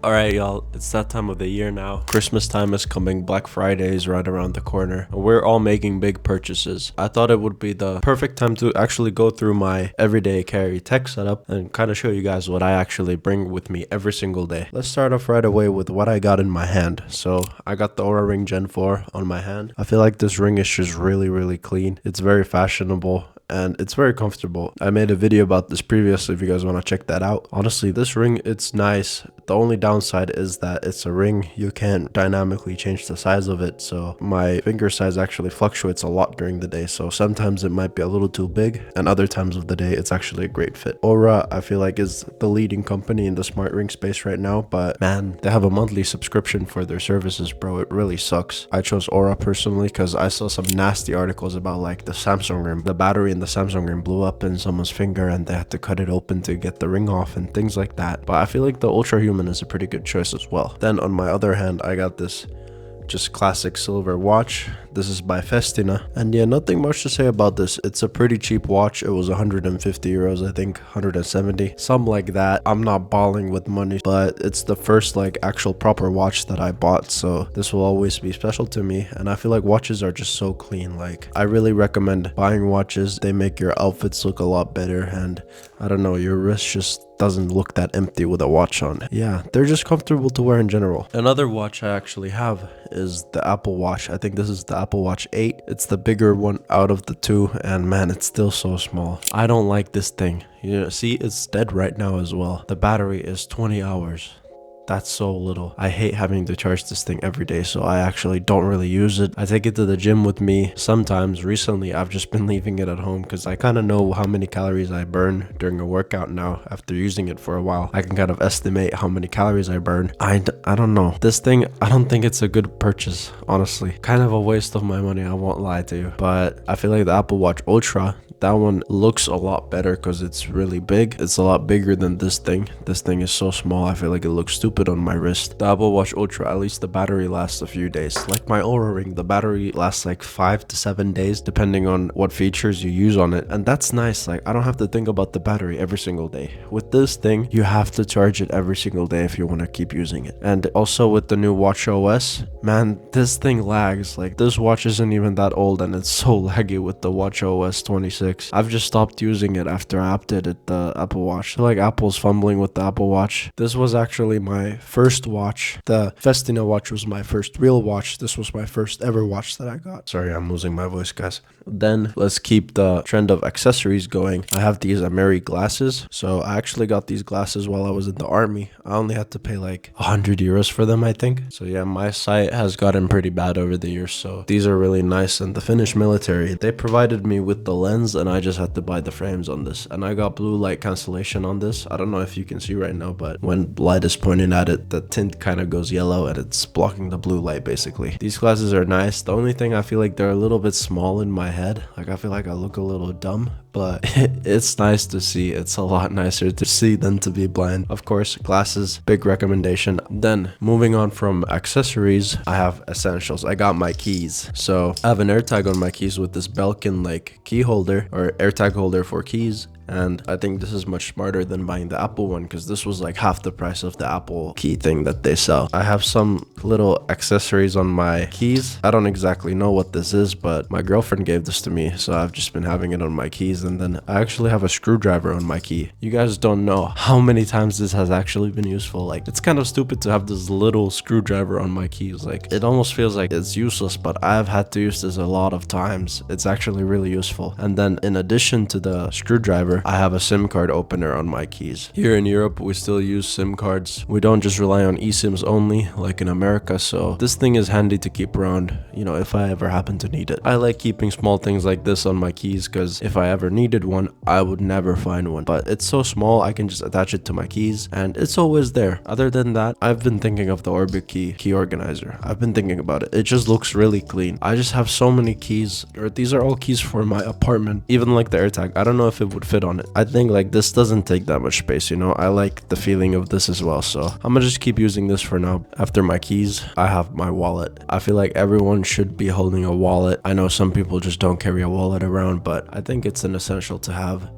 Alright y'all, it's that time of the year now. Christmas time is coming, Black Friday is right around the corner, and we're all making big purchases. I thought it would be the perfect time to actually go through my everyday carry tech setup and kind of show you guys what I actually bring with me every single day. Let's start off right away with what I got in my hand. So I got the Oura Ring Gen 4 on my hand. I feel like this ring is just really clean. It's very fashionable and it's very comfortable. I made a video about this previously if you guys want to check that out. Honestly, this ring, it's nice. The only downside is that it's a ring. You can't dynamically change the size of it, so my finger size actually fluctuates a lot during the day, so sometimes it might be a little too big and other times of the day it's actually a great fit. Oura, I feel like, is the leading company in the smart ring space right now, but man, they have a monthly subscription for their services, bro. It really sucks. I chose Oura personally because I saw some nasty articles about like the Samsung ring. The battery in the Samsung ring blew up in someone's finger and they had to cut it open to get the ring off and things like that. But I feel like the Ultra Human is a pretty good choice as well. Then on my other hand, I got this just classic silver watch. This is by Festina, and yeah, nothing much to say about this. It's a pretty cheap watch. It was 150 euros, I think, 170, something like that. I'm not balling with money, but it's the first like actual proper watch that I bought, so this will always be special to me. And I feel like watches are just so clean. Like, I really recommend buying watches. They make your outfits look a lot better, and I don't know, your wrist just doesn't look that empty with a watch on. Yeah, they're just comfortable to wear in general. Another watch I actually have is the Apple Watch. I think this is the Apple Watch 8. It's the bigger one out of the two, and man, it's still so small. I don't like this thing. You know, see, it's dead right now as well. The battery is 20 hours. That's so little. I hate having to charge this thing every day, so I actually don't really use it. I take it to the gym with me sometimes. Recently, I've just been leaving it at home because I kind of know how many calories I burn during a workout now. After using it for a while, I can kind of estimate how many calories I burn. I don't know. This thing, I don't think it's a good purchase, honestly. Kind of a waste of my money, I won't lie to you. But I feel like the Apple Watch Ultra, that one looks a lot better because it's really big. It's a lot bigger than this thing. This thing is so small, I feel like it looks stupid on my wrist. The Apple Watch Ultra, at least the battery lasts a few days. Like my Oura Ring, the battery lasts like 5 to 7 days depending on what features you use on it, and that's nice. Like, I don't have to think about the battery every single day. With this thing, you have to charge it every single day if you want to keep using it. And also with the new Watch OS, man, this thing lags. Like, this watch isn't even that old and it's so laggy with the Watch OS 26. I've just stopped using it after I updated the Apple Watch. I feel like Apple's fumbling with the Apple Watch. This was actually my first watch. The Festina Watch was my first real watch. This was my first ever watch that I got. Sorry, I'm losing my voice, guys. Then let's keep the trend of accessories going. I have these Amiri glasses. So I actually got these glasses while I was in the army. I only had to pay like 100 euros for them, I think. So yeah, my sight has gotten pretty bad over the years. So these are really nice. And the Finnish military, they provided me with the lens and I just had to buy the frames on this. And I got blue light cancellation on this. I don't know if you can see right now, but when light is pointing at it, the tint kind of goes yellow and it's blocking the blue light basically. These glasses are nice. The only thing, I feel like they're a little bit small in my head. Like, I feel like I look a little dumb, but it's nice to see. It's a lot nicer to see than to be blind. Of course, glasses, big recommendation. Then moving on from accessories, I have essentials. I got my keys. So I have an AirTag on my keys with this Belkin like key holder or AirTag holder for keys. And I think this is much smarter than buying the Apple one because this was like half the price of the Apple key thing that they sell. I have some little accessories on my keys. I don't exactly know what this is, but my girlfriend gave this to me, so I've just been having it on my keys. And then I actually have a screwdriver on my key. You guys don't know how many times this has actually been useful. Like, it's kind of stupid to have this little screwdriver on my keys. Like, it almost feels like it's useless, but I've had to use this a lot of times. It's actually really useful. And then in addition to the screwdriver, I have a SIM card opener on my keys. Here in Europe, we still use SIM cards. We don't just rely on eSIMs only like in America, so this thing is handy to keep around, you know, if I ever happen to need it. I like keeping small things like this on my keys because if I ever needed one, I would never find one. But it's so small, I can just attach it to my keys and it's always there. Other than that, I've been thinking of the Orbit key organizer. I've been thinking about it. It just looks really clean. I just have so many keys, or these are all keys for my apartment. Even like the AirTag, I don't know if it would fit on it. I think like this doesn't take that much space, you know. I like the feeling of this as well, so I'm gonna just keep using this for now. After my keys, I have my wallet. I feel like everyone should be holding a wallet. I know some people just don't carry a wallet around, but I think it's an essential to have.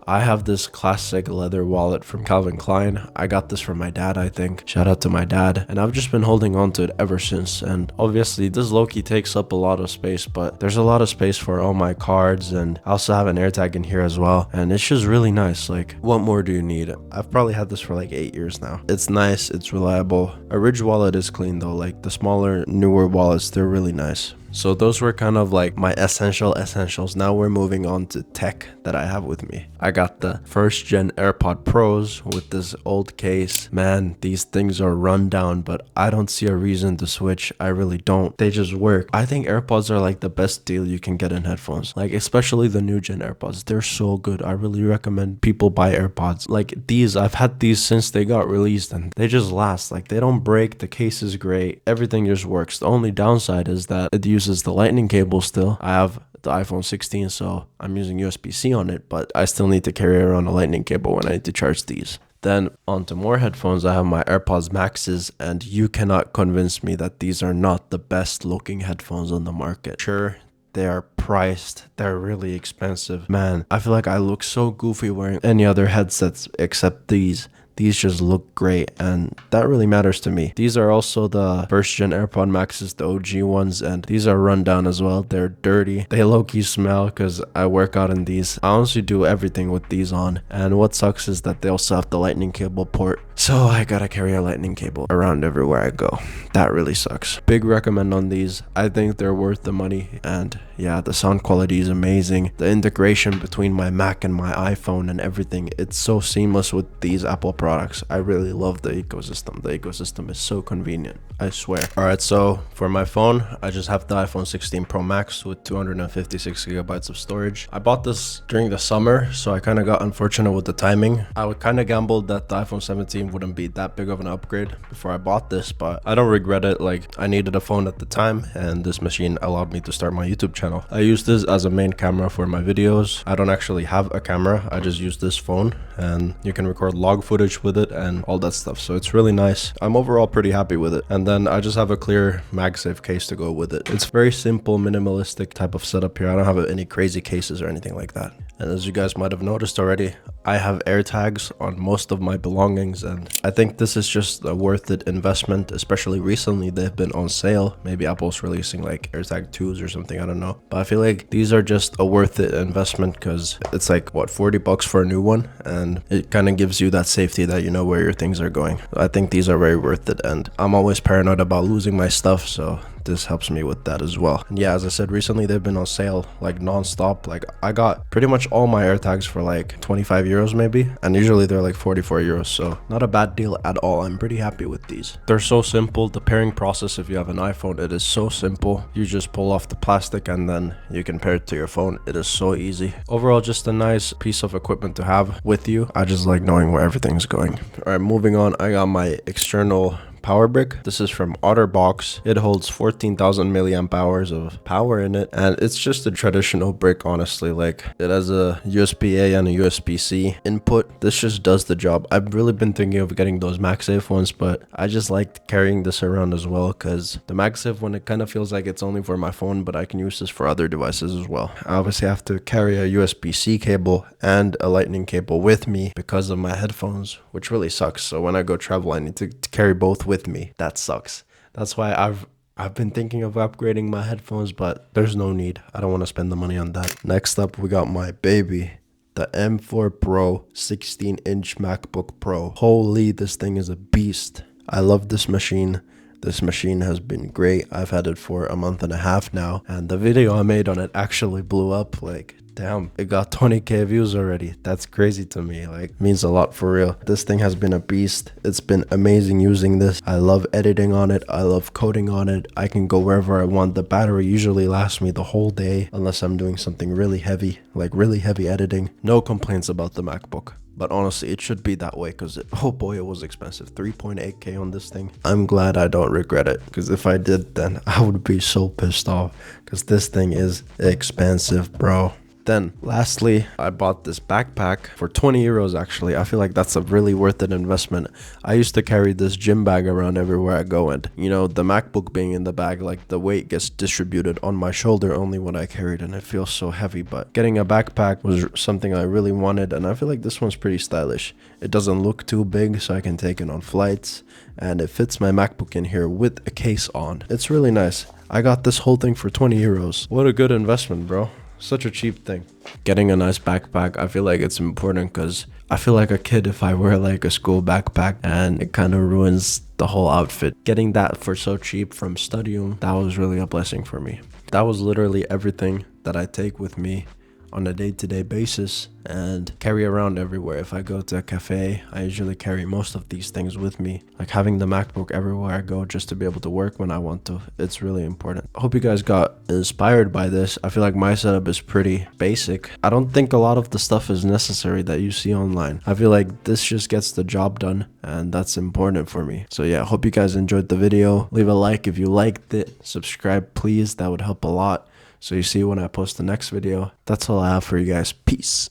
I have this classic leather wallet from Calvin Klein. I got this from my dad, I think. Shout out to my dad. And I've just been holding on to it ever since. And obviously this low-key takes up a lot of space, but there's a lot of space for all my cards, and I also have an AirTag in here as well. And it's just really nice. Like, what more do you need? I've probably had this for like 8 years now. It's nice, it's reliable. A Ridge wallet is clean though. Like the smaller, newer wallets, they're really nice. So those were kind of like my essentials. Now we're moving on to tech that I have with me. I got the first gen AirPod Pros with this old case. Man, these things are run down, but I don't see a reason to switch. I really don't. They just work. I think AirPods are like the best deal you can get in headphones. Like especially the new gen AirPods. They're so good. I really recommend people buy AirPods. Like these, I've had these since they got released and they just last. Like they don't break. The case is great. Everything just works. The only downside is that it uses the lightning cable still. I have the iPhone 16, so I'm using USB-C on it, but I still need to carry around a lightning cable when I need to charge these. Then onto more headphones, I have my Airpods Maxes, and you cannot convince me that these are not the best looking headphones on the market. Sure, they are priced, they're really expensive. Man, I feel like I look so goofy wearing any other headsets except these. These just look great, and that really matters to me. These are also the first gen AirPod Maxes, the OG ones, and these are run down as well. They're dirty. They low-key smell because I work out in these. I honestly do everything with these on, and what sucks is that they also have the lightning cable port. So I gotta carry a lightning cable around everywhere I go. That really sucks. Big recommend on these. I think they're worth the money, and yeah, the sound quality is amazing. The integration between my Mac and my iPhone and everything, it's so seamless with these Apple products. I really love the ecosystem. The ecosystem is so convenient, I swear. Alright, so for my phone, I just have the iPhone 16 Pro Max with 256 gigabytes of storage. I bought this during the summer, so I kind of got unfortunate with the timing. I would kind of gambled that the iPhone 17 wouldn't be that big of an upgrade before I bought this, but I don't regret it. Like, I needed a phone at the time, and this machine allowed me to start my YouTube channel. I use this as a main camera for my videos. I don't actually have a camera. I just use this phone, and you can record log footage with it and all that stuff. So it's really nice. I'm overall pretty happy with it. And then I just have a clear MagSafe case to go with it. It's very simple, minimalistic type of setup here. I don't have any crazy cases or anything like that. And as you guys might have noticed already, I have AirTags on most of my belongings, and I think this is just a worth it investment, especially recently they've been on sale. Maybe Apple's releasing like AirTag 2s or something, I don't know. But I feel like these are just a worth it investment because it's like, what, 40 bucks for a new one? And it kind of gives you that safety that you know where your things are going. I think these are very worth it, and I'm always paranoid about losing my stuff, so this helps me with that as well. And yeah, as I said, recently they've been on sale like non-stop. Like I got pretty much all my AirTags for like 25 euros maybe, and usually they're like 44 euros, so not a bad deal at all. I'm pretty happy with these. They're so simple. The pairing process, if you have an iPhone, it is so simple. You just pull off the plastic and then you can pair it to your phone. It is so easy. Overall, just a nice piece of equipment to have with you. I just like knowing where everything's going. All right, moving on, I got my external power brick. This is from OtterBox. It holds 14,000 milliamp hours of power in it, and it's just a traditional brick, honestly. Like, it has a USB-A and a USB-C input. This just does the job. I've really been thinking of getting those MagSafe ones, but I just like carrying this around as well, because the MagSafe one, it kind of feels like it's only for my phone, but I can use this for other devices as well. I obviously have to carry a USB-C cable and a lightning cable with me because of my headphones, which really sucks. So when I go travel, I need to carry both with me. That sucks. That's why I've been thinking of upgrading my headphones, but there's no need. I don't want to spend the money on that. Next up, we got my baby, the M4 Pro 16-inch MacBook Pro. Holy, this thing is a beast. I love this machine. This machine has been great. I've had it for a month and a half now, and the video I made on it actually blew up. Like, damn, it got 20k views already. That's crazy to me. Like, means a lot for real. This thing has been a beast. It's been amazing using this. I love editing on it. I love coding on it. I can go wherever I want. The battery usually lasts me the whole day unless I'm doing something really heavy, like really heavy editing. No complaints about the MacBook. But honestly, it should be that way because, oh boy, it was expensive. 3.8k on this thing. I'm glad I don't regret it, because if I did, then I would be so pissed off, because this thing is expensive, bro. Then lastly, I bought this backpack for 20 euros actually. I feel like that's a really worth it investment. I used to carry this gym bag around everywhere I go, and you know, the MacBook being in the bag, like the weight gets distributed on my shoulder only when I carry it, and it feels so heavy. But getting a backpack was something I really wanted, and I feel like this one's pretty stylish. It doesn't look too big, so I can take it on flights, and it fits my MacBook in here with a case on. It's really nice. I got this whole thing for 20 euros. What a good investment, bro. Such a cheap thing. Getting a nice backpack, I feel like it's important because I feel like a kid if I wear like a school backpack and it kind of ruins the whole outfit. Getting that for so cheap from Studium, that was really a blessing for me. That was literally everything that I take with me on a day-to-day basis and carry around everywhere. If I go to a cafe, I usually carry most of these things with me. Like having the MacBook everywhere I go just to be able to work when I want to. It's really important. I hope you guys got inspired by this. I feel like my setup is pretty basic. I don't think a lot of the stuff is necessary that you see online. I feel like this just gets the job done, and that's important for me. So yeah, I hope you guys enjoyed the video. Leave a like if you liked it. Subscribe please, that would help a lot, so you see when I post the next video. That's all I have for you guys. Peace.